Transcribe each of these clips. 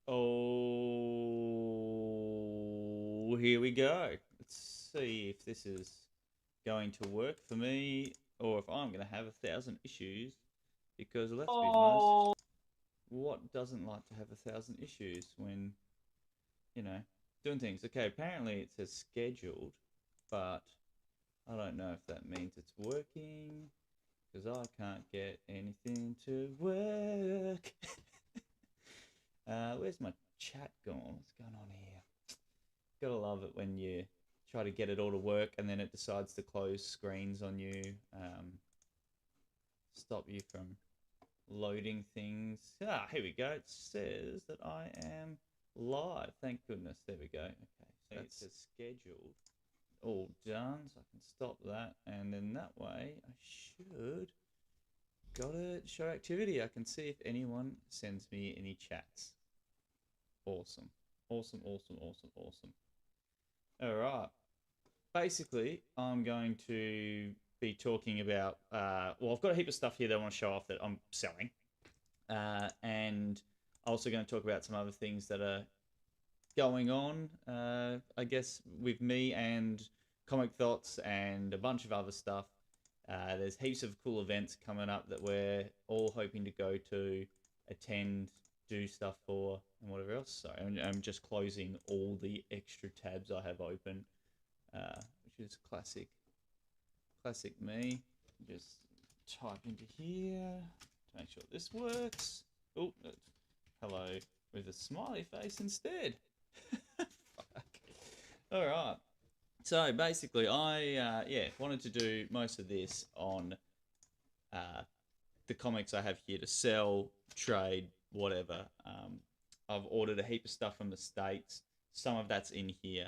Oh, here we go. Let's see if this is going to work for me or if I'm going to have 1,000 issues. Because let's be honest, Oh, what doesn't like to have 1,000 issues when, you know, doing things? Okay, apparently it says scheduled, but I don't know if that means it's working because I can't get anything to work. Where's my chat gone? What's going on here? Gotta love it when you try to get it all to work and then it decides to close screens on you, stop you from loading things. Ah, here we go. It says that I am live. Thank goodness. There we go. Okay, so it says scheduled. All done, so I can stop that, and then that way I should got to show activity. I can see if anyone sends me any chats. Awesome, awesome, awesome, awesome, awesome. All right. Basically, I'm going to be talking about. Well, I've got a heap of stuff here that I want to show off that I'm selling, and also going to talk about some other things that are going on. I guess with me and Comic Thoughts and a bunch of other stuff. There's heaps of cool events coming up that we're all hoping to go to, attend, do stuff for, and whatever else. So I'm just closing all the extra tabs I have open, which is classic me. Just type into here to make sure this works. Oh, hello with a smiley face instead. Fuck. All right. So basically, I wanted to do most of this on uh, the comics I have here to sell, trade, whatever. I've ordered a heap of stuff from the States. Some of that's in here.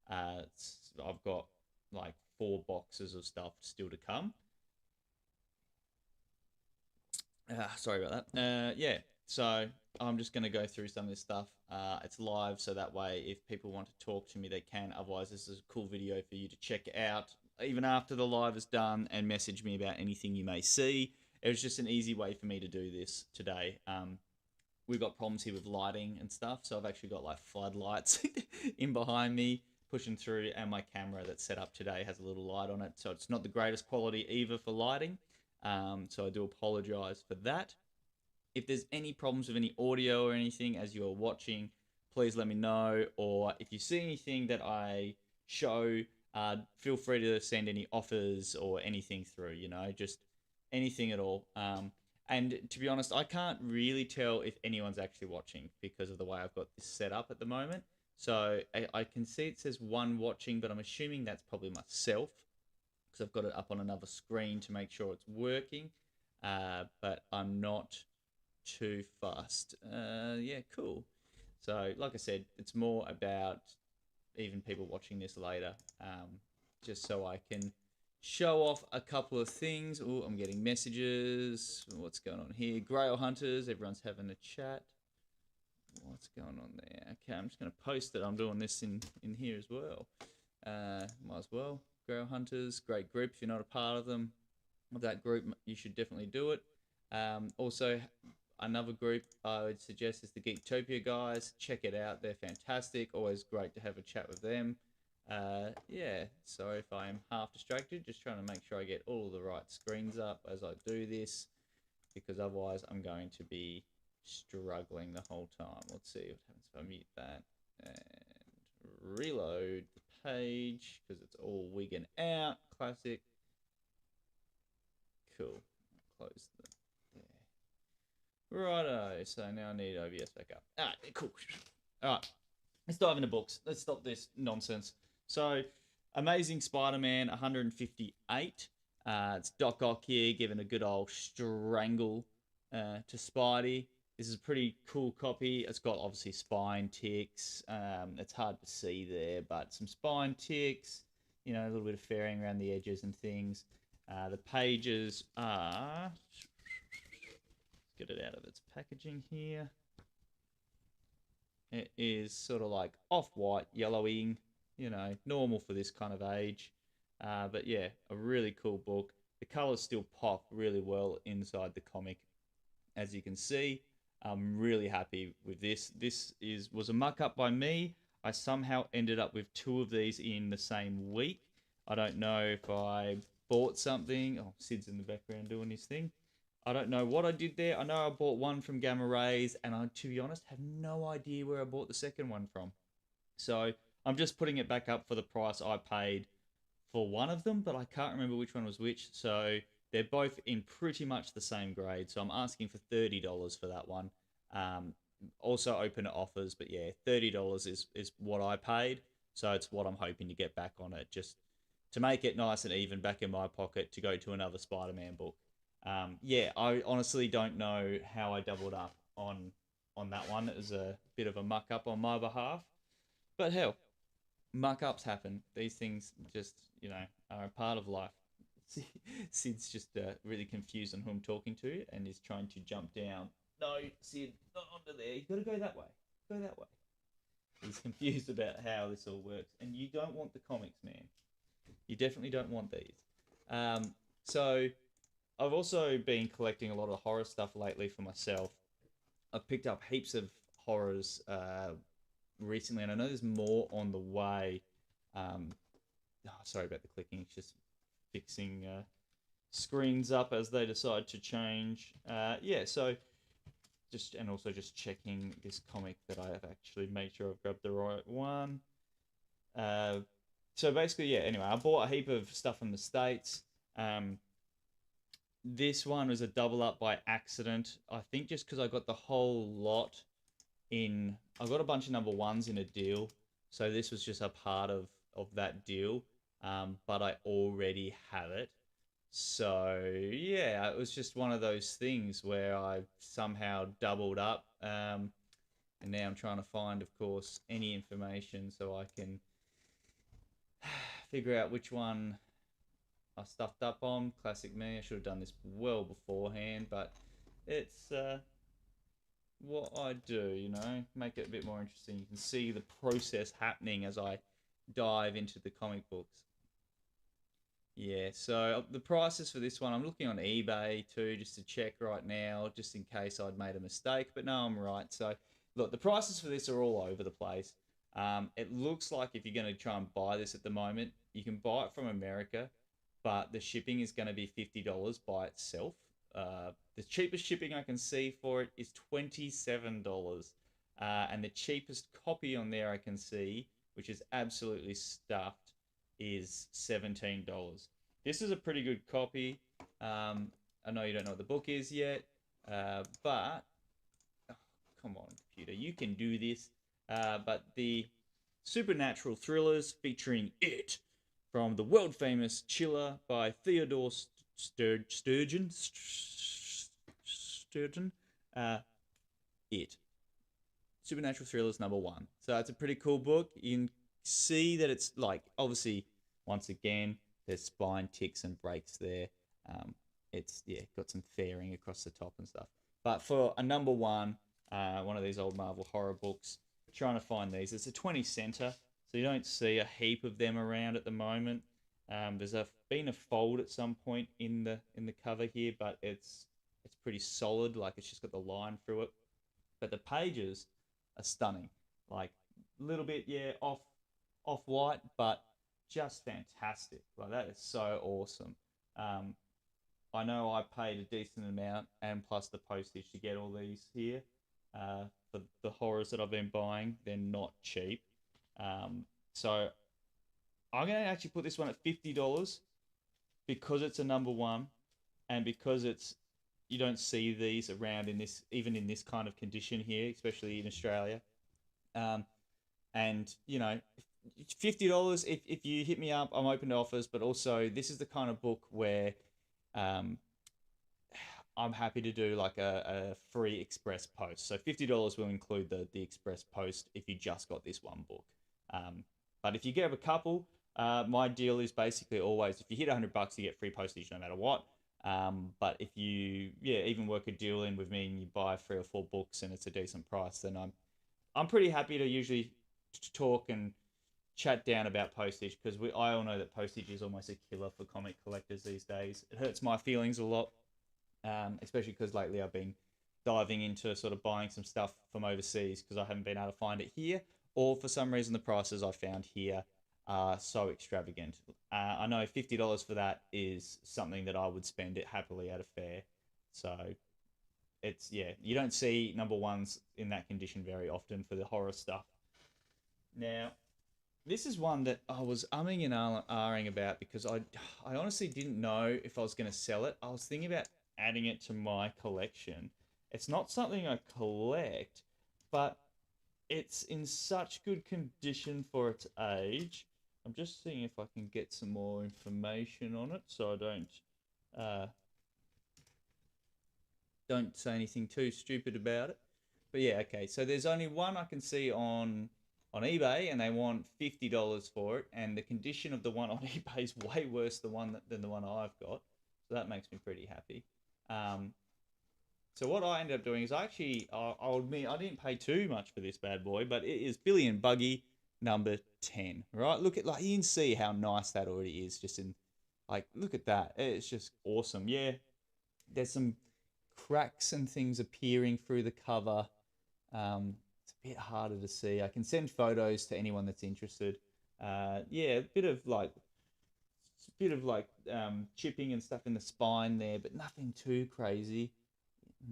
I've got like 4 boxes of stuff still to come. Sorry about that. Yeah, so I'm just going to go through some of this stuff. It's live, so that way, if people want to talk to me, they can. Otherwise, this is a cool video for you to check out, even after the live is done, and message me about anything you may see. It was just an easy way for me to do this today. We've got problems here with lighting and stuff, so I've actually got like floodlights in behind me pushing through, and my camera that's set up today has a little light on it, so it's not the greatest quality either for lighting. So I do apologize for that. If there's any problems with any audio or anything as you're watching, please let me know. Or if you see anything that I show, feel free to send any offers or anything through, just anything at all. And to be honest, I can't really tell if anyone's actually watching because of the way I've got this set up at the moment. So I can see it says one watching, but I'm assuming that's probably myself because I've got it up on another screen to make sure it's working. But I'm not too fast. Yeah, cool. So, like I said, it's more about even people watching this later, just so I can show off a couple of things. Oh, I'm getting messages. What's going on here? Grail Hunters, everyone's having a chat. What's going on there? Okay, I'm just going to post it. I'm doing this in here as well. Might as well. Grail Hunters, great group. If you're not a part of that group, you should definitely do it. Also, another group I would suggest is the Geektopia guys. Check it out; they're fantastic. Always great to have a chat with them. Yeah, sorry if I'm half distracted. Just trying to make sure I get all the right screens up as I do this, because otherwise I'm going to be struggling the whole time. Let's see what happens if I mute that and reload the page because it's all wigging out. Classic. Cool. Close the there. Righto. So now I need OBS back up. All right. Cool. All right. Let's dive into books. Let's stop this nonsense. So, Amazing Spider-Man 158. It's Doc Ock here giving a good old strangle to Spidey. This is a pretty cool copy. It's got obviously spine ticks. It's hard to see there, but some spine ticks. A little bit of fairing around the edges and things. The pages are. Let's get it out of its packaging here. It is sort of like off-white, yellowing, normal for this kind of age. But yeah, a really cool book. The colors still pop really well inside the comic, as you can see. I'm really happy with this. Was a muck up by me. I somehow ended up with two of these in the same week. I don't know if I bought something. Oh, Sid's in the background doing his thing. I don't know what I did there. I know I bought one from Gamma Rays, and I, to be honest, have no idea where I bought the second one from. So I'm just putting it back up for the price I paid for one of them, but I can't remember which one was which. So they're both in pretty much the same grade. So I'm asking for $30 for that one. Um, Also open to offers, but yeah, $30 is what I paid. So it's what I'm hoping to get back on it, just to make it nice and even back in my pocket to go to another Spider-Man book. Yeah, I honestly don't know how I doubled up on that one. It was a bit of a muck up on my behalf, but hell, muck ups happen. These things just, are a part of life. Sid's just really confused on who I'm talking to and is trying to jump down. No, Sid, not onto there. You got to go that way. Go that way. He's confused about how this all works. And you don't want the comics, man. You definitely don't want these. So I've also been collecting a lot of horror stuff lately for myself. I've picked up heaps of horrors recently, and I know there's more on the way. Sorry about the clicking. It's just fixing screens up as they decide to change. Yeah, so also just checking this comic that I have actually made sure I've grabbed the right one. So basically, yeah. Anyway, I bought a heap of stuff from the States. Um, this one was a double up by accident. I think just because I got the whole lot in. I got a bunch of number ones in a deal, so this was just a part of that deal. But I already have it. So yeah, it was just one of those things where I somehow doubled up, and now I'm trying to find, of course, any information so I can figure out which one I stuffed up on. Classic me. I should have done this well beforehand, but it's what I do. Make it a bit more interesting. You can see the process happening as I dive into the comic books. Yeah, so the prices for this one, I'm looking on eBay too, just to check right now, just in case I'd made a mistake. But no, I'm right. So, look, the prices for this are all over the place. It looks like if you're going to try and buy this at the moment, you can buy it from America, but the shipping is going to be $50 by itself. The cheapest shipping I can see for it is $27. And the cheapest copy on there I can see, which is absolutely stuffed, is $17. This is a pretty good copy. I know you don't know what the book is yet, but oh, come on, computer, you can do this. But the supernatural thrillers featuring It from the world famous Chiller by Theodore Sturgeon. Sturgeon. It. Supernatural Thrillers number one. So it's a pretty cool book. You can see that it's like, obviously, once again, there's spine ticks and breaks there. It's, yeah, got some fairing across the top and stuff. But for a number one of these old Marvel horror books, trying to find these. It's a 20 center, so you don't see a heap of them around at the moment. There's been a fold at some point in the cover here, but it's pretty solid. Like, it's just got the line through it. But the pages are stunning. Like, a little bit, yeah, off white, but just fantastic. Like, that is so awesome. Um, I know I paid a decent amount and plus the postage to get all these here. For the horrors that I've been buying, they're not cheap. So I'm going to actually put this one at $50 because it's a number one and because it's you don't see these around in this even in this kind of condition here, especially in Australia. Um, and $50 if you hit me up, I'm open to offers. But also, this is the kind of book where um, I'm happy to do like a free express post. So $50 will include the express post if you just got this one book. Um, but if you get a couple, my deal is basically always if you hit $100, you get free postage no matter what. But if you even work a deal in with me and you buy 3 or 4 books and it's a decent price, then I'm pretty happy to usually talk and chat down about postage because I all know that postage is almost a killer for comic collectors these days. It hurts my feelings a lot, especially because lately I've been diving into sort of buying some stuff from overseas because I haven't been able to find it here, or for some reason the prices I found here are so extravagant. I know $50 for that is something that I would spend it happily at a fair. So it's, yeah, you don't see number ones in that condition very often for the horror stuff. Now, this is one that I was umming and ahhing about because I honestly didn't know if I was going to sell it. I was thinking about adding it to my collection. It's not something I collect, but it's in such good condition for its age. I'm just seeing if I can get some more information on it so I uh, don't say anything too stupid about it. But yeah, okay. So there's only one I can see on eBay, and they want $50 for it. And the condition of the one on eBay is way worse than the one I've got. So that makes me pretty happy. Um, so what I ended up doing is I'll admit I didn't pay too much for this bad boy, but it is Billy and Buggy number 10. Right? Look at, like, you can see how nice that already is. Just in, like, look at that. It's just awesome. Yeah, there's some cracks and things appearing through the cover. It's a bit harder to see. I can send photos to anyone that's interested. Yeah, a bit of like chipping and stuff in the spine there, but nothing too crazy.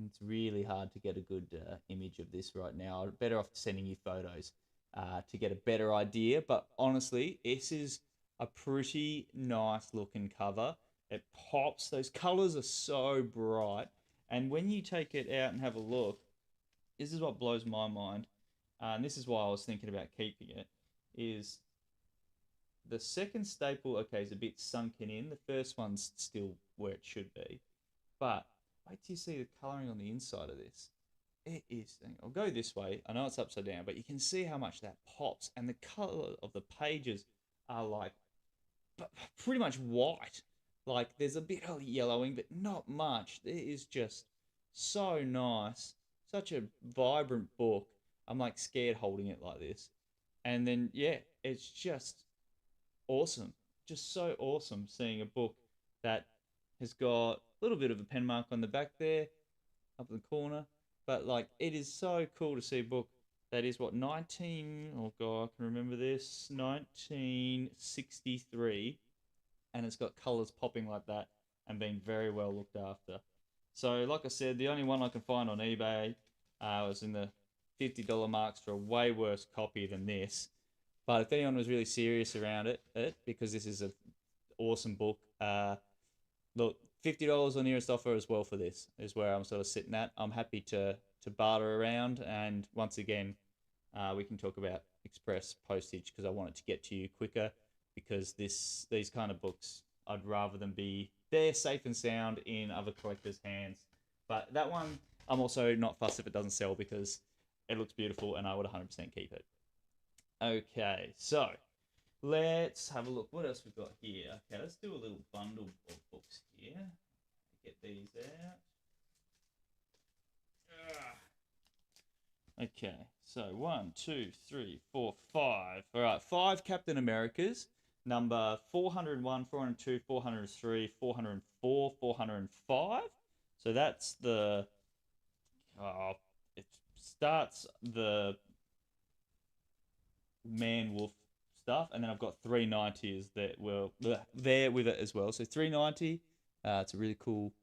It's really hard to get a good image of this right now. I'm better off sending you photos to get a better idea. But honestly, this is a pretty nice looking cover. It pops. Those colors are so bright. And when you take it out and have a look, this is what blows my mind. And this is why I was thinking about keeping it, is the second staple, okay, is a bit sunken in. The first one's still where it should be. But wait till you see the colouring on the inside of this. It is, I'll go this way. I know it's upside down, but you can see how much that pops. And the colour of the pages are like pretty much white. Like there's a bit of yellowing, but not much. It is just so nice. Such a vibrant book. I'm like scared holding it like this. And then, yeah, it's just awesome. Just so awesome seeing a book that has got a little bit of a pen mark on the back there, up in the corner. But like, it is so cool to see a book that is what, 19, oh God, I can remember this, 1963, and it's got colours popping like that and being very well looked after. So, like I said, the only one I can find on eBay was in the $50 marks for a way worse copy than this. But if anyone was really serious around it because this is an awesome book, look, $50 on nearest offer as well for this is where I'm sort of sitting at. I'm happy to barter around, and once again, we can talk about express postage because I want it to get to you quicker. Because these kind of books, I'd rather them be there, safe and sound in other collectors' hands. But that one, I'm also not fussed if it doesn't sell because it looks beautiful and I would 100% keep it. Okay, so let's have a look. What else we've got here? Okay, let's do a little bundle of books here. Get these out. Okay, so 1, 2, 3, 4, 5. All right, 5 Captain Americas. Number 401, 402, 403, 404, 405. So that's the. It starts the Man Wolf stuff, and then I've got 390s that were there with it as well. So 390, it's a really cool,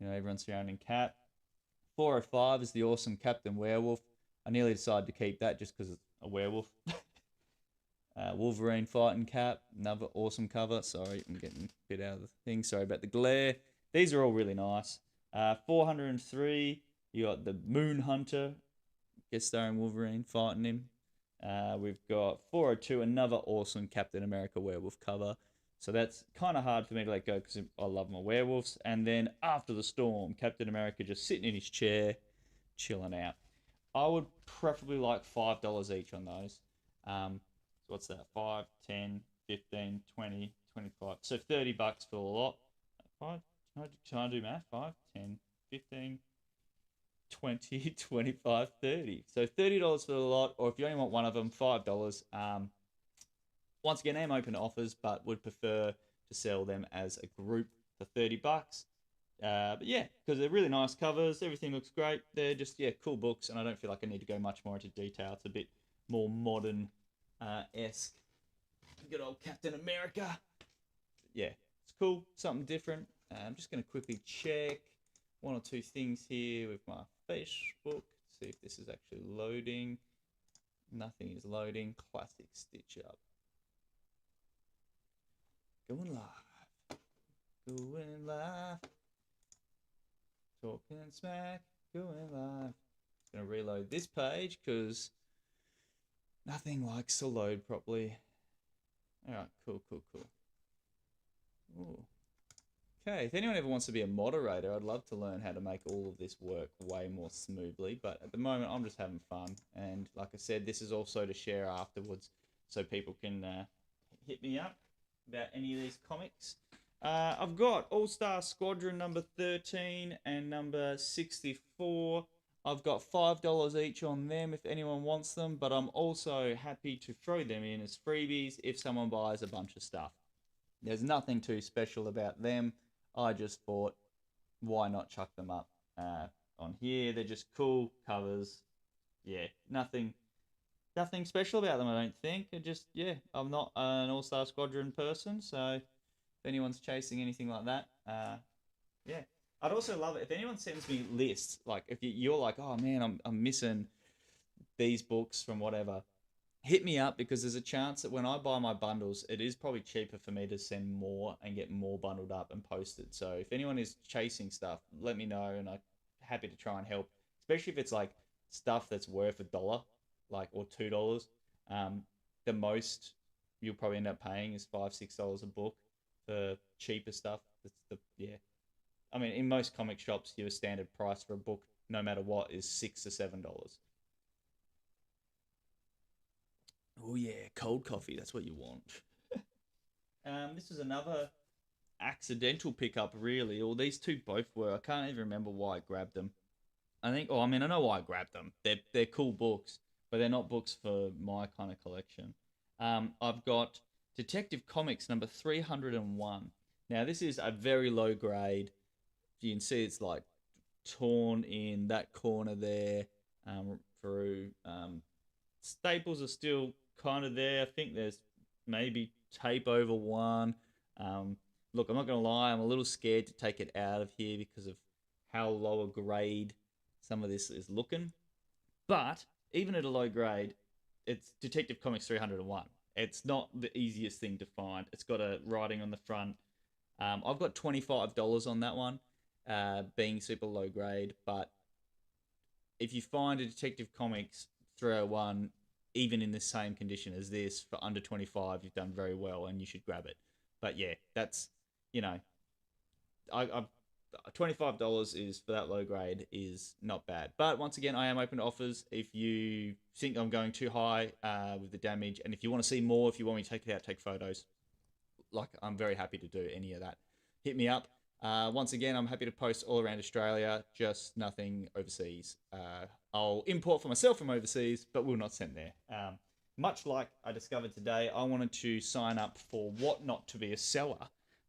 everyone surrounding Cap. 405 is the awesome Captain Werewolf. I nearly decided to keep that just because it's a werewolf. Wolverine fighting Cap, another awesome cover. Sorry, I'm getting a bit out of the thing. Sorry about the glare. These are all really nice. 403, you got the Moon Hunter, guest starring Wolverine fighting him. We've got 402, another awesome Captain America werewolf cover. So that's kind of hard for me to let go because I love my werewolves. And then After the Storm, Captain America just sitting in his chair, chilling out. I would preferably like $5 each on those. So what's that? 5, 10, 15, 20, 25. So $30 for the lot. 5, can I do math? 5, 10, 15, 20, 25, 30. So $30 for the lot, or if you only want one of them, $5. Once again, I'm open to offers, but would prefer to sell them as a group for $30. But yeah, because they're really nice covers, everything looks great. They're just, yeah, cool books, and I don't feel like I need to go much more into detail. It's a bit more modern esque. Good old Captain America. Yeah, it's cool, something different. I'm just going to quickly check one or two things here with my Facebook. See if this is actually loading. Nothing is loading. Classic Stitch Up. Going live. Going live. Talking smack. Going live. Gonna reload this page because nothing likes to load properly. Alright, cool, cool, cool. Ooh. Okay, if anyone ever wants to be a moderator, I'd love to learn how to make all of this work way more smoothly. But at the moment, I'm just having fun. And like I said, this is also to share afterwards so people can hit me up about any of these comics. I've got All Star Squadron number 13 and number 64. I've got $5 each on them if anyone wants them, but I'm also happy to throw them in as freebies if someone buys a bunch of stuff. There's nothing too special about them. I just thought, why not chuck them up on here? They're just cool covers. Yeah, nothing special about them, I don't think. It just, yeah, I'm not an All Star Squadron person, so if anyone's chasing anything like that, yeah. I'd also love it if anyone sends me lists. Like if you're like, oh man, I'm missing these books from whatever. Hit me up because there's a chance that when I buy my bundles, it is probably cheaper for me to send more and get more bundled up and posted. So if anyone is chasing stuff, let me know, and I'm happy to try and help. Especially if it's like stuff that's worth $1, like or $2. Um, the most you'll probably end up paying is $5, $6 a book for cheaper stuff. That's the yeah. I mean, in most comic shops, your standard price for a book, no matter what, is $6 to $7. Oh yeah, cold coffee. That's what you want. This is another accidental pickup, really. Or these two both were. I can't even remember why I grabbed them. I think. Oh, I mean, I know why I grabbed them. They're cool books, but they're not books for my kind of collection. I've got Detective Comics number 301. Now, this is a very low grade. You can see it's like torn in that corner there through. Staples are still kind of there. I think there's maybe tape over one. Um, Look, I'm not going to lie, I'm a little scared to take it out of here because of how low a grade some of this is looking. But even at a low grade, it's Detective Comics 301. It's not the easiest thing to find. It's got a writing on the front. I've got $25 on that one, being super low grade. But if you find a Detective Comics 301 even in the same condition as this for under 25, you've done very well and you should grab it. But yeah, that's, you know, I $25 is for that low grade is not bad. But once again, I am open to offers if you think I'm going too high with the damage, and if you want to see more, if you want me to take it out, take photos, like I'm very happy to do any of that. Hit me up. Once again, I'm happy to post all around Australia, just nothing overseas. I'll import for myself from overseas, but will not send there. Much like I discovered today, I wanted to sign up for What Not to Be a Seller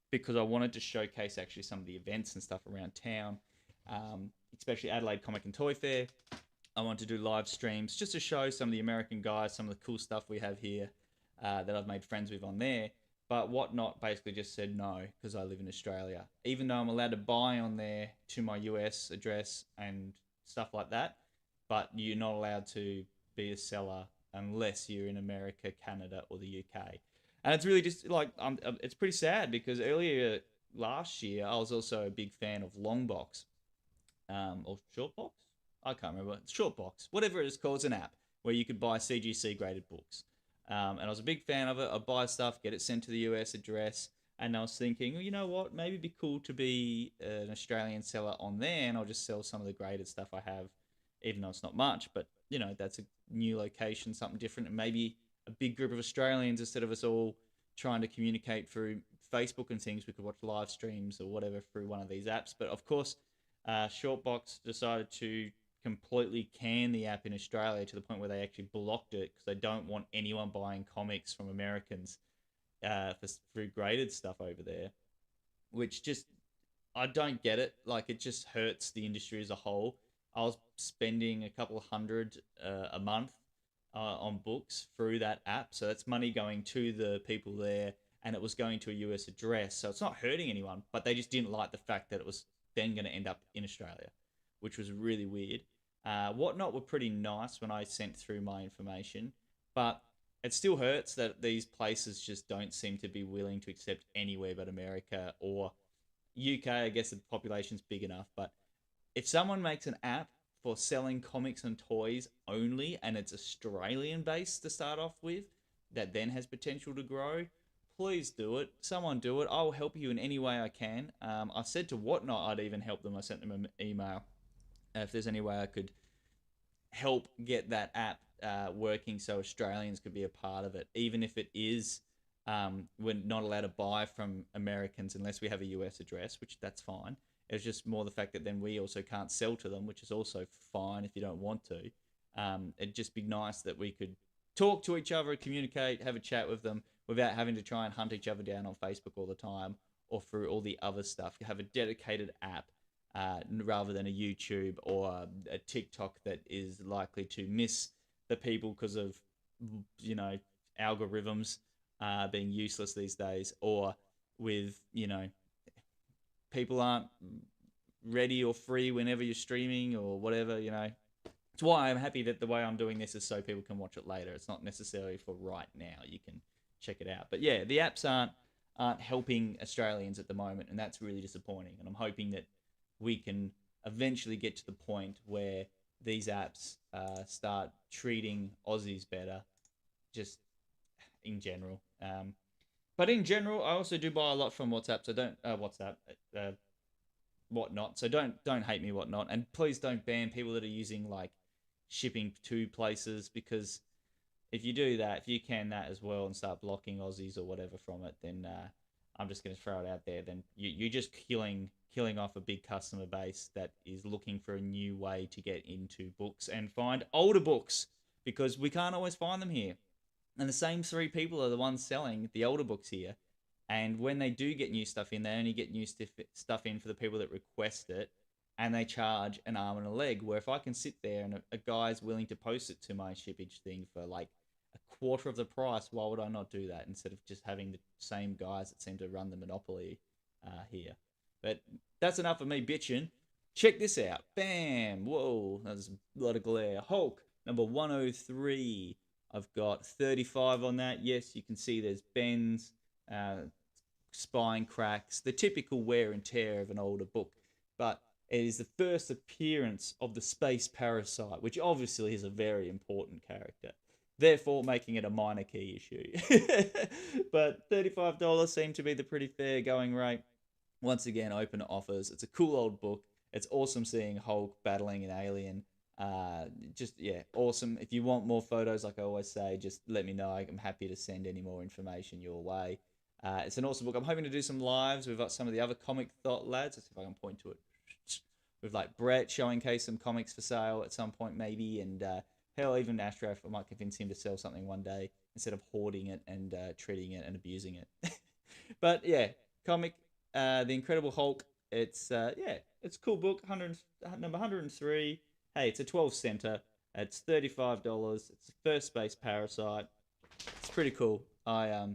because I wanted to showcase actually some of the events and stuff around town, especially Adelaide Comic and Toy Fair. I want to do live streams just to show some of the American guys, some of the cool stuff we have here that I've made friends with on there. But Whatnot basically just said no because I live in Australia. Even though I'm allowed to buy on there to my US address and stuff like that, but you're not allowed to be a seller unless you're in America, Canada, or the UK. And it's really just like it's pretty sad because earlier last year I was also a big fan of Longbox or Shortbox. I can't remember. It's Shortbox, whatever it is called. It's an app where you could buy CGC graded books. And I was a big fan of it. I buy stuff, get it sent to the US address, and I was thinking, well, you know what? Maybe it'd be cool to be an Australian seller on there, and I'll just sell some of the graded stuff I have, even though it's not much. But you know, that's a new location, something different, and maybe a big group of Australians instead of us all trying to communicate through Facebook and things. We could watch live streams or whatever through one of these apps. But of course, Shortbox decided to completely can the app in Australia to the point where they actually blocked it because they don't want anyone buying comics from Americans through graded stuff over there, which just I don't get it. Like, it just hurts the industry as a whole. I was spending a couple of hundred a month on books through that app, so that's money going to the people there, and it was going to a US address, so it's not hurting anyone. But they just didn't like the fact that it was then going to end up in Australia, which was really weird. Whatnot were pretty nice when I sent through my information, but it still hurts that these places just don't seem to be willing to accept anywhere but America or UK. I guess the population's big enough, but if someone makes an app for selling comics and toys only and it's Australian based to start off with, that then has potential to grow, please do it. Someone do it. I'll help you in any way I can. I said to Whatnot I'd even help them. I sent them an email if there's any way I could help get that app working so Australians could be a part of it, even if it is we're not allowed to buy from Americans unless we have a US address, which that's fine. It's just more the fact that then we also can't sell to them, which is also fine if you don't want to. It'd just be nice that we could talk to each other, communicate, have a chat with them without having to try and hunt each other down on Facebook all the time or through all the other stuff. You have a dedicated app rather than a YouTube or a TikTok that is likely to miss the people because of, you know, algorithms being useless these days, or with, you know, people aren't ready or free whenever you're streaming or whatever, you know. It's why I'm happy that the way I'm doing this is so people can watch it later. It's not necessarily for right now. You can check it out. But yeah, the apps aren't helping Australians at the moment, and that's really disappointing. And I'm hoping that we can eventually get to the point where these apps start treating Aussies better, just in general. But in general, I also do buy a lot from WhatsApp. So don't WhatsApp, uh, Whatnot. So don't hate me, Whatnot, and please don't ban people that are using like shipping to places, because if you do that, if you can that as well and start blocking Aussies or whatever from it, then I'm just going to throw it out there. Then you're just killing off a big customer base that is looking for a new way to get into books and find older books, because we can't always find them here. And the same three people are the ones selling the older books here. And when they do get new stuff in, they only get new stuff in for the people that request it, and they charge an arm and a leg. Where if I can sit there and a guy's willing to post it to my shippage thing for like a quarter of the price, why would I not do that instead of just having the same guys that seem to run the monopoly here? But that's enough of me bitching. Check this out. Bam! Whoa, that's a lot of glare. Hulk, number 103. I've got 35 on that. Yes, you can see there's bends, uh, spine cracks, the typical wear and tear of an older book. But it is the first appearance of the space parasite, which obviously is a very important character, therefore making it a minor key issue. But $35 seemed to be the pretty fair going rate. Once again, open offers. It's a cool old book. It's awesome seeing Hulk battling an alien. Just yeah, awesome. If you want more photos, like I always say, just let me know. I'm happy to send any more information your way. It's an awesome book. I'm hoping to do some lives with some of the other comic thought lads. Let's see if I can point to it. With like Brett showing case some comics for sale at some point maybe, and hell, even Ashraf, I might convince him to sell something one day instead of hoarding it and treating it and abusing it. But yeah, comic, The Incredible Hulk. It's yeah, it's a cool book. Number 103. Hey, it's a 12 center. It's $35. It's the first space parasite. It's pretty cool. I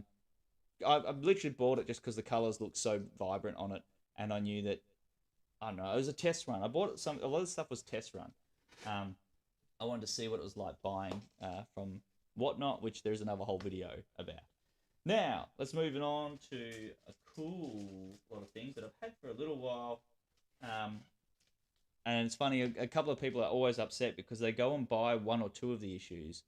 literally bought it just because the colors look so vibrant on it, and I knew that, I don't know, it was a test run. I bought it, a lot of stuff was test run. Um, I wanted to see what it was like buying from Whatnot, which there's another whole video about. Now, let's move on to a cool lot of things that I've had for a little while. Um, and it's funny, a couple of people are always upset because they go and buy one or two of the issues,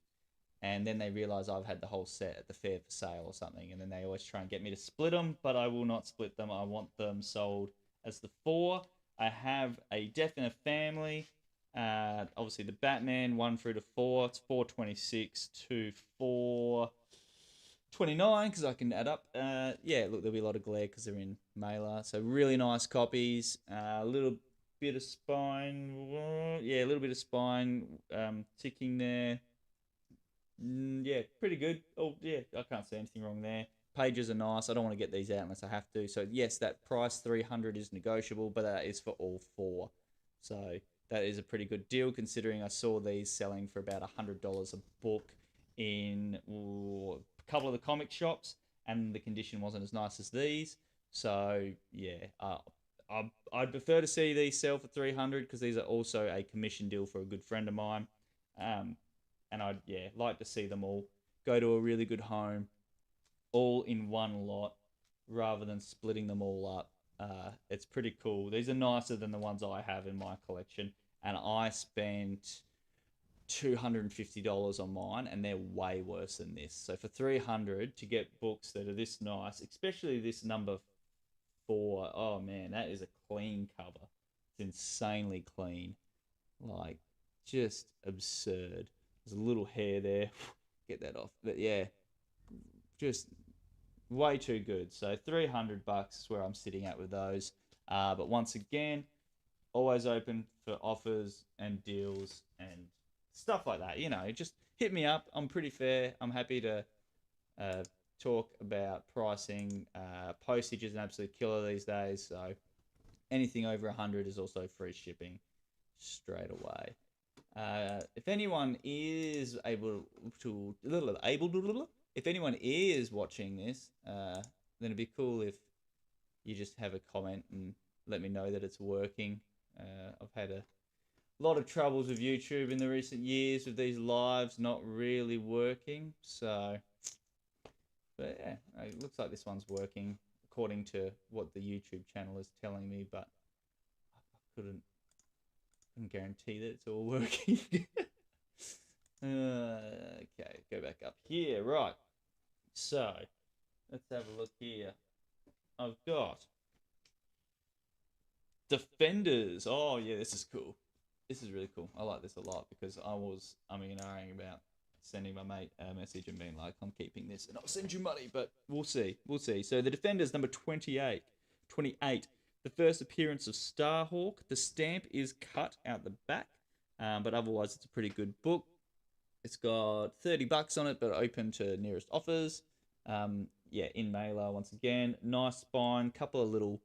and then they realize I've had the whole set at the fair for sale or something, and then they always try and get me to split them, but I will not split them. I want them sold as the four. I have a Death in a Family. Obviously the Batman 1 through to 4. It's 426 to 429 because I can add up. Yeah, look, there'll be a lot of glare because they're in mailer. So really nice copies. A little bit of spine. Yeah, a little bit of spine ticking there. Yeah, pretty good. Oh, yeah, I can't see anything wrong there. pages are nice. I don't want to get these out unless I have to. So yes, that price 300 is negotiable, but that is for all four. So that is a pretty good deal considering I saw these selling for about $100 a book in a couple of the comic shops, and the condition wasn't as nice as these. So yeah, I'd prefer to see these sell for 300 because these are also a commission deal for a good friend of mine. Um, and I'd like to see them all go to a really good home, all in one lot, rather than splitting them all up. It's pretty cool. These are nicer than the ones I have in my collection, and I spent $250 on mine, and they're way worse than this. So for 300 to get books that are this nice, especially this number 4, oh man, that is a clean cover. It's insanely clean, like just absurd. There's a little hair there. Get that off. But yeah, just way too good. So $300 is where I'm sitting at with those. But once again, always open for offers and deals and stuff like that. Just hit me up. I'm pretty fair. I'm happy to uh, talk about pricing. Postage is an absolute killer these days. So anything over 100 is also free shipping straight away. If anyone is if anyone is watching this, then it'd be cool if you just have a comment and let me know that it's working. I've had a lot of troubles with YouTube in the recent years with these lives not really working. So, but yeah, it looks like this one's working according to what the YouTube channel is telling me, but I couldn't guarantee that it's all working. Okay, go back up here. Right. So, let's have a look here. I've got Defenders. Oh, yeah, this is cool. This is really cool. I like this a lot because I was umming and ahhing about sending my mate a message and being like, I'm keeping this and I'll send you money, but we'll see. We'll see. So, the Defenders, number 28. The first appearance of Starhawk. The stamp is cut out the back, but otherwise it's a pretty good book. It's got $30 on it, but open to nearest offers. In mailer once again. Nice spine, couple of little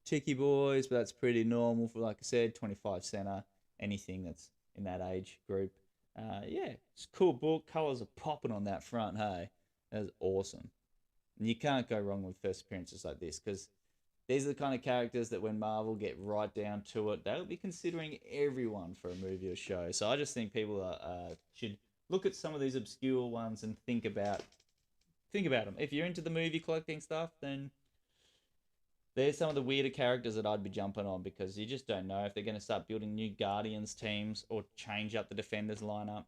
ticky boys, but that's pretty normal for, like I said, 25 center, anything that's in that age group. It's a cool book. Colors are popping on that front, hey? That's awesome. And you can't go wrong with first appearances like this because these are the kind of characters that when Marvel get right down to it, they'll be considering everyone for a movie or show. So I just think people should look at some of these obscure ones and think about them. If you're into the movie collecting stuff, then there's some of the weirder characters that I'd be jumping on because you just don't know if they're going to start building new Guardians teams or change up the Defenders lineup.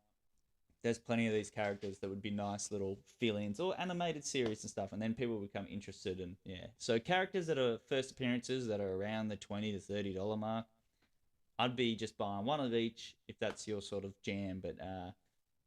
There's plenty of these characters that would be nice little fill-ins or animated series and stuff, and then people become interested. And so characters that are first appearances that are around the $20 to $30 mark, I'd be just buying one of each if that's your sort of jam. But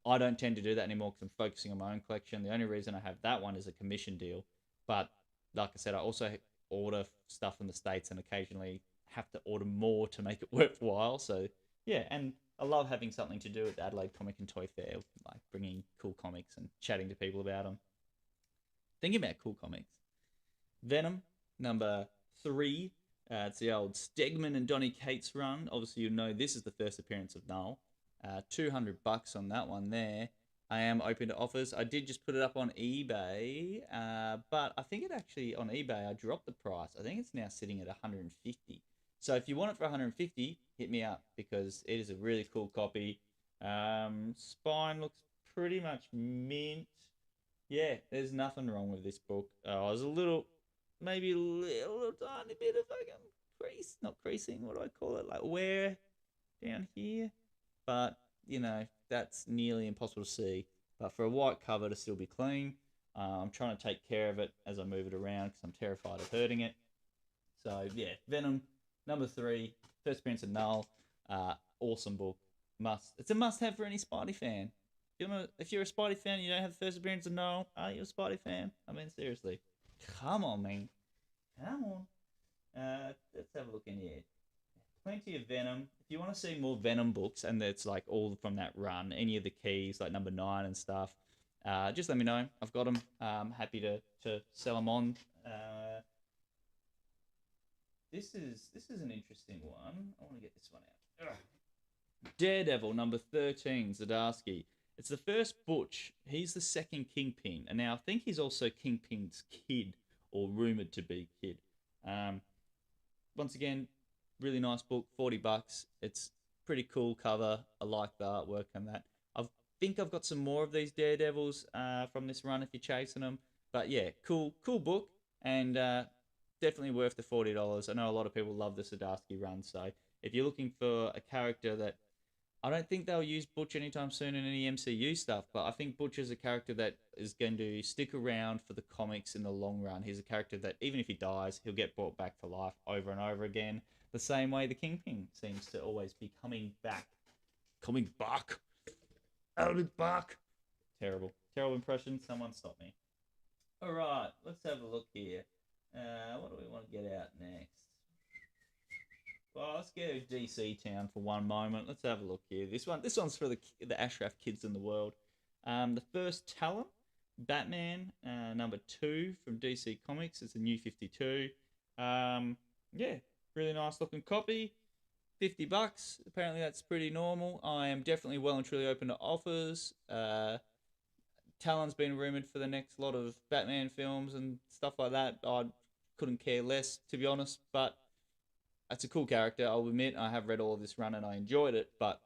I don't tend to do that anymore because I'm focusing on my own collection. The only reason I have that one is a commission deal. But like I said, I also order stuff from the States and occasionally have to order more to make it worthwhile. So and I love having something to do at the Adelaide Comic and Toy Fair, like bringing cool comics and chatting to people about them. Thinking about cool comics. Venom, number 3. It's the old Stegman and Donny Cates run. Obviously, you know this is the first appearance of Null. $200 on that one there. I am open to offers. I did just put it up on eBay, but I think it actually on eBay I dropped the price. I think it's now sitting at 150. So if you want it for 150, hit me up because it is a really cool copy. Spine looks pretty much mint. Yeah, there's nothing wrong with this book. I was maybe a little tiny bit of crease, not creasing. What do I call it? Like wear down here, but that's nearly impossible to see. But for a white cover to still be clean, I'm trying to take care of it as I move it around because I'm terrified of hurting it. So Venom, number 3, first appearance of Null. Awesome book. It's a must-have for any Spidey fan. If you're a Spidey fan and you don't have the first appearance of Null, are you a Spidey fan? I mean, seriously. Come on, man. Come on. Let's have a look in here. Plenty of Venom. If you want to see more Venom books, and it's like all from that run, any of the keys, like number 9 and stuff, just let me know. I've got them. Happy to sell them on. Uh, this is an interesting one. I want to get this one out. Ugh. Daredevil number 13, Zdarsky. It's the first Butch. He's the second Kingpin, and now I think he's also Kingpin's kid, or rumored to be kid. Um, Once again, really nice book, $40. It's pretty cool cover. I like the artwork and that. I think I've got some more of these Daredevils from this run if you're chasing them. But yeah, cool book, and definitely worth the $40. I know a lot of people love the Zdarsky run, so if you're looking for a character that I don't think they'll use Butch anytime soon in any MCU stuff, but I think Butch is a character that is going to stick around for the comics in the long run. He's a character that, even if he dies, he'll get brought back to life over and over again, the same way the Kingpin seems to always be coming back. Coming back! Out of back! Terrible. Terrible impression. Someone stop me. Alright, let's have a look here. What do we want to get out next? Well, let's go to DC Town for one moment. Let's have a look here. This one's for the Ashraf kids in the world. The first Talon, Batman, number 2 from DC Comics. It's a new 52. Yeah, really nice looking copy. $50. Apparently that's pretty normal. I am definitely well and truly open to offers. Talon's been rumored for the next lot of Batman films and stuff like that. I couldn't care less, to be honest, but it's a cool character. I'll admit I have read all of this run and I enjoyed it, but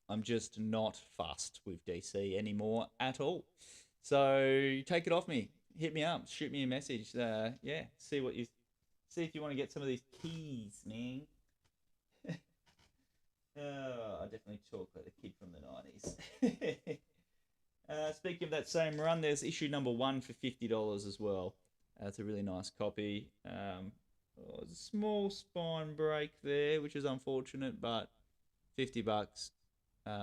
I'm just not fussed with DC anymore at all. So take it off me. Hit me up. Shoot me a message. Yeah, see if you want to get some of these keys, man. I definitely talk like the kid from the 90s. Speaking of that same run, there's issue number 1 for $50 as well. It's a really nice copy. There's a small spine break there, which is unfortunate, but $50.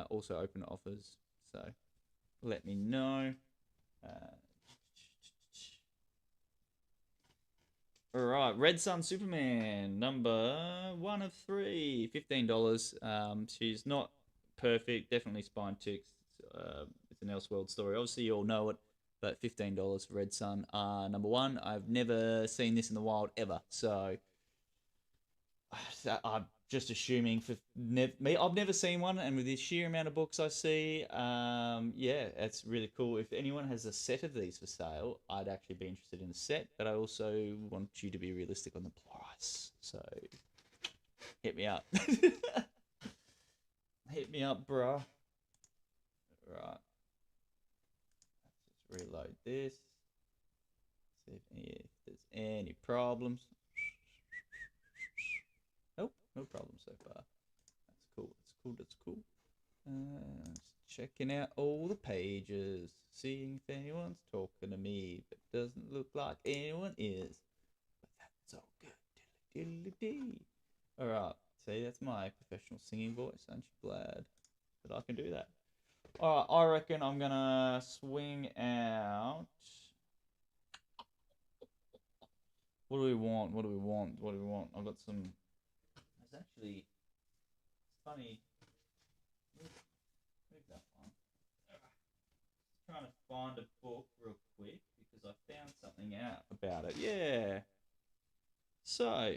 Also open offers, so let me know. All right, Red Sun Superman, number 1 of 3, $15. She's not perfect, definitely spine ticks. It's an Elseworld story. Obviously, you all know it, but $15 for Red Sun. Number 1, I've never seen this in the wild ever, so I'm just assuming for me, I've never seen one, and with the sheer amount of books I see, yeah, it's really cool. If anyone has a set of these for sale, I'd actually be interested in a set, but I also want you to be realistic on the price. So hit me up. Hit me up, bruh. Right. Let's just reload this. See if there's any problems. Nope, no problem so far. That's cool. Just checking out all the pages, seeing if anyone's talking to me, but doesn't look like anyone is. But that's all good. Diddly dee. Alright, see, that's my professional singing voice. Aren't you glad that I can do that? Alright, I reckon I'm gonna swing out. What do we want? I've got some. There's actually. It's funny. Move that one. Just trying to find a book real quick because I found something out about it. Yeah. So,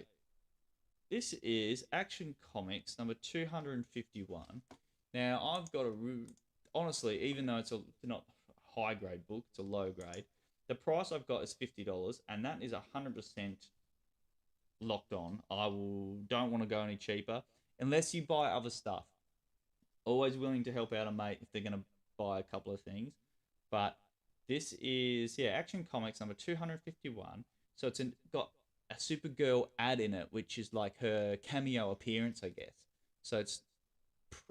this is Action Comics number 251. Now, I've got honestly, even though it's not a high grade book, it's a low grade. The price I've got is $50, and that is 100% locked on. Don't want to go any cheaper unless you buy other stuff. Always willing to help out a mate if they're going to buy a couple of things. But this is, yeah, Action Comics number 251. So it's got a Supergirl ad in it, which is like her cameo appearance, I guess. So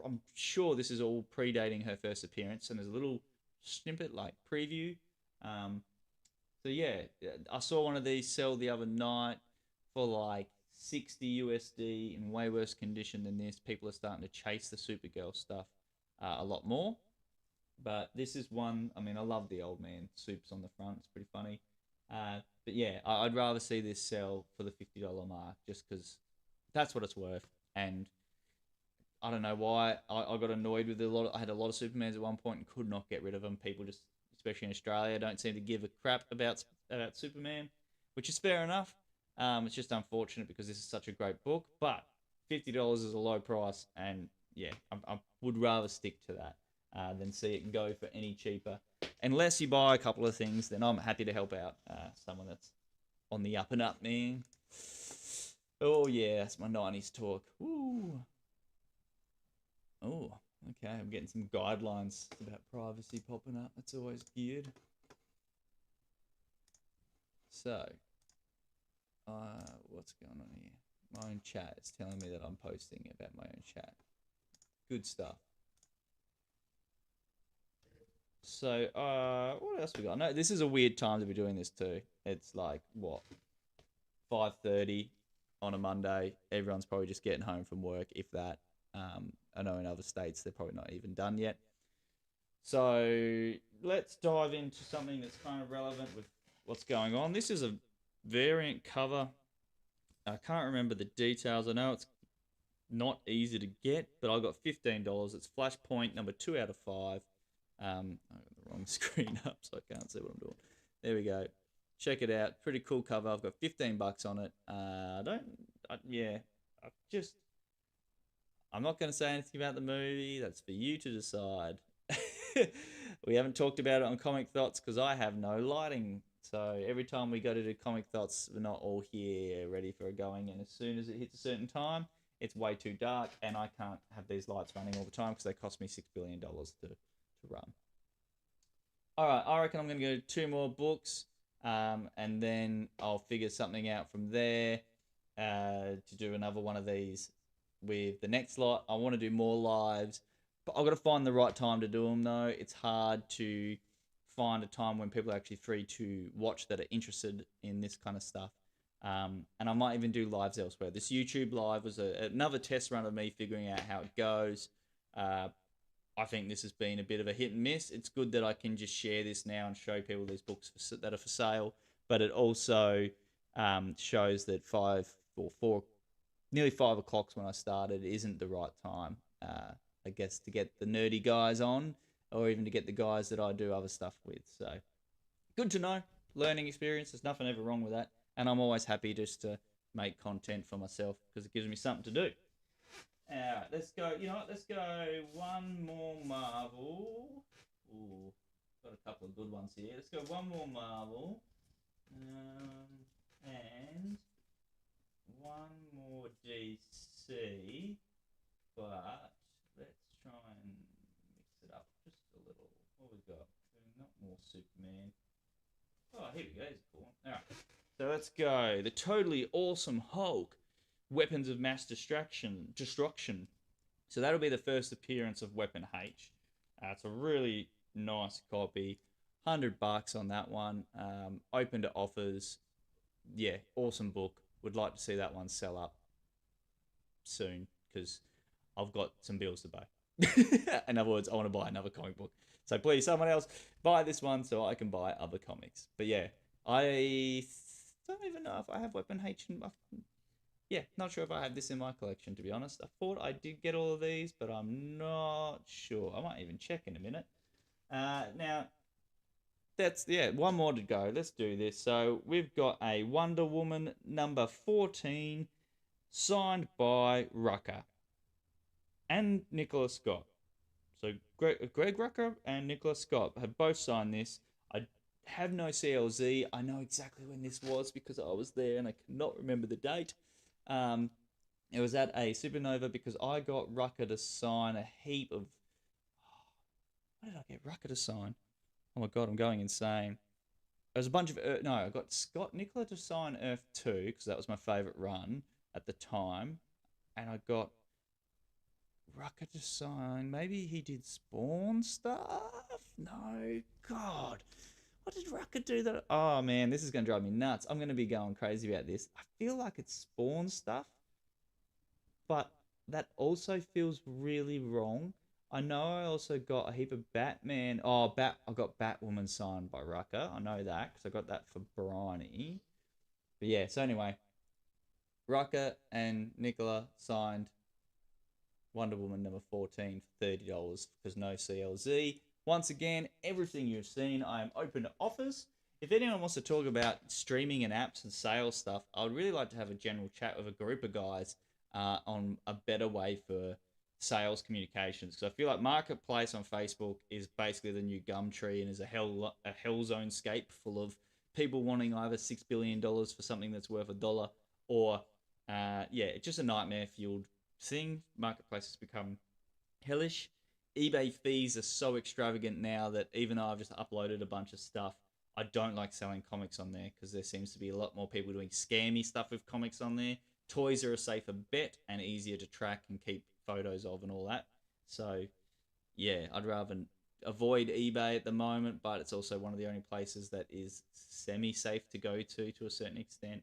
I'm sure this is all predating her first appearance, and there's a little snippet like preview. So yeah, I saw one of these sell the other night for like 60 USD in way worse condition than this. People are starting to chase the Supergirl stuff a lot more. But this is one, I mean, I love the old man Supes on the front. It's pretty funny. But yeah, I'd rather see this sell for the $50 mark just because that's what it's worth. And I don't know why I got annoyed with I had a lot of Supermans at one point and could not get rid of them. People just especially in Australia, don't seem to give a crap about Superman, which is fair enough. It's just unfortunate because this is such a great book, but $50 is a low price, and yeah, I would rather stick to that than see it go for any cheaper. Unless you buy a couple of things, then I'm happy to help out someone that's on the up and up, man. Oh yeah, that's my 90s talk. Ooh. Oh, okay. I'm getting some guidelines about privacy popping up. That's always good. So, what's going on here? My own chat is telling me that I'm posting about my own chat. Good stuff. So, what else we got? No, this is a weird time to be doing this too. It's like what, 5:30 on a Monday. Everyone's probably just getting home from work, if that. I know in other states they're probably not even done yet. So let's dive into something that's kind of relevant with what's going on. This is a variant cover. I can't remember the details. I know it's not easy to get, but I got $15. It's Flashpoint number 2 out of 5. I got the wrong screen up, so I can't see what I'm doing. There we go. Check it out. Pretty cool cover. I've got $15 on it. I'm not going to say anything about the movie. That's for you to decide. We haven't talked about it on Comic Thoughts because I have no lighting. So every time we go to do Comic Thoughts, we're not all here ready for it going. And as soon as it hits a certain time, it's way too dark, and I can't have these lights running all the time because they cost me $6 billion to run. All right, I reckon I'm going to go 2 more books, and then I'll figure something out from there to do another one of these with the next lot. I want to do more lives, but I've got to find the right time to do them, though. It's hard to find a time when people are actually free to watch that are interested in this kind of stuff. And I might even do lives elsewhere. This YouTube live was another test run of me figuring out how it goes. I think this has been a bit of a hit and miss. It's good that I can just share this now and show people these books that are for sale, but it also shows that nearly 5 o'clock when I started isn't the right time, I guess, to get the nerdy guys on, or even to get the guys that I do other stuff with. So good to know. Learning experience. There's nothing ever wrong with that. And I'm always happy just to make content for myself because it gives me something to do. All right, let's go. You know what? Let's go one more Marvel. Ooh, got a couple of good ones here. Let's go one more Marvel. And one more DC. But let's try and mix it up just a little. What we got? Not more Superman. Oh, here we go. Here's a cool one. All right. So let's go. The totally awesome Hulk, Weapons of Mass Destruction. So that'll be the first appearance of Weapon H. It's a really nice copy. $100 on that one. Open to offers. Yeah, awesome book. Would like to see that one sell up soon because I've got some bills to pay. In other words, I want to buy another comic book. So please, someone else, buy this one so I can buy other comics. But yeah, I don't even know if I have Weapon H in my... Yeah, not sure if I have this in my collection, to be honest. I thought I did get all of these, but I'm not sure. I might even check in a minute. Now, that's, yeah, one more to go. Let's do this. So we've got a Wonder Woman number 14, signed by Rucka and Nicola Scott. So Greg Rucka and Nicola Scott have both signed this. I have no CLZ. I know exactly when this was because I was there and I cannot remember the date. It was at a Supernova because I got Rucka to sign a heap of... What did I get Rucka to sign? Oh my god, I'm going insane. There was a bunch of... no, I got Scott Nicola to sign Earth 2 because that was my favourite run at the time. And I got Rucka to sign... Maybe he did Spawn stuff? No. God. What did Rucka do that... Oh man, this is going to drive me nuts. I'm going to be going crazy about this. I feel like it's Spawn stuff, but that also feels really wrong. I know I also got a heap of Batman. I got Batwoman signed by Rucka. I know that because I got that for Bryony. But yeah, so anyway, Rucka and Nicola signed Wonder Woman number 14 for $30 because no CLZ. Once again, everything you've seen, I am open to offers. If anyone wants to talk about streaming and apps and sales stuff, I would really like to have a general chat with a group of guys on a better way for sales communications. Because I feel like Marketplace on Facebook is basically the new Gumtree and is a hell zone scape full of people wanting either $6 billion for something that's worth a dollar or yeah, it's just a nightmare fueled thing. Marketplace has become hellish. eBay fees are so extravagant now that even though I've just uploaded a bunch of stuff, I don't like selling comics on there because there seems to be a lot more people doing scammy stuff with comics on there. Toys are a safer bet and easier to track and keep photos of and all that. So, yeah, I'd rather avoid eBay at the moment, but it's also one of the only places that is semi safe to go to a certain extent.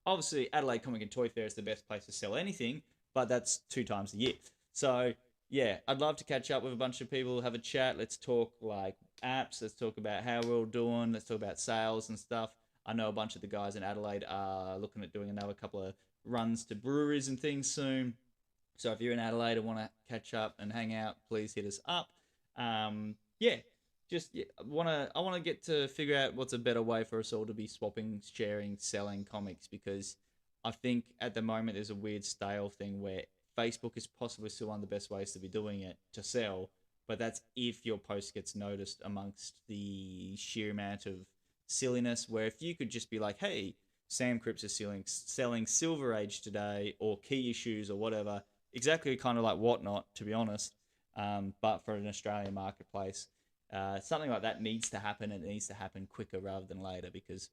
Obviously, Adelaide Comic and Toy Fair is the best place to sell anything, but that's 2 times a year. So, yeah, I'd love to catch up with a bunch of people, have a chat. Let's talk like apps. Let's talk about how we're all doing. Let's talk about sales and stuff. I know a bunch of the guys in Adelaide are looking at doing another couple of runs to breweries and things soon. So if you're in Adelaide and want to catch up and hang out, please hit us up. Yeah, just yeah, I want to get to figure out what's a better way for us all to be swapping, sharing, selling comics because I think at the moment there's a weird stale thing where Facebook is possibly still one of the best ways to be doing it to sell, but that's if your post gets noticed amongst the sheer amount of silliness. Where if you could just be like, hey, Sam Cripps is selling Silver Age today or key issues or whatever, exactly kind of like Whatnot, to be honest, but for an Australian marketplace. Something like that needs to happen, and it needs to happen quicker rather than later because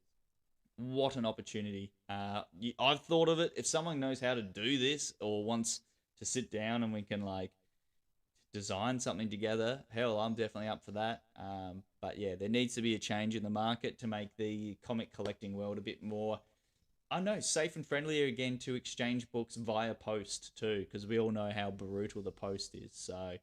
what an opportunity. I've thought of it. If someone knows how to do this or wants to sit down and we can like design something together, hell, I'm definitely up for that. But yeah, there needs to be a change in the market to make the comic collecting world a bit more, I know, safe and friendlier again to exchange books via post too, because we all know how brutal the post is. So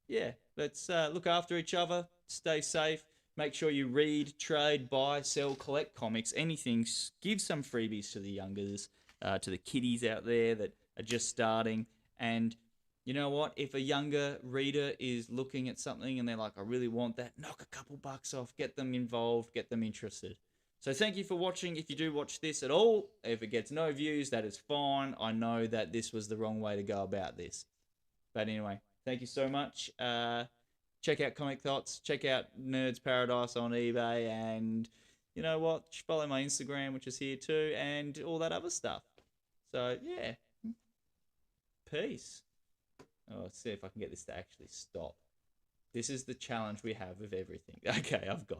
yeah, let's look after each other, stay safe, make sure you read, trade, buy, sell, collect comics, anything. Give some freebies to the youngers, to the kiddies out there that are just starting. And you know what? If a younger reader is looking at something and they're like, I really want that, knock a couple bucks off, get them involved, get them interested. So thank you for watching. If you do watch this at all, if it gets no views, that is fine. I know that this was the wrong way to go about this. But anyway, thank you so much. Check out Comic Thoughts. Check out Nerds Paradise on eBay. And you know what? Follow my Instagram, which is here too, and all that other stuff. So, yeah. Peace. Oh, let's see if I can get this to actually stop. This is the challenge we have with everything. Okay, I've got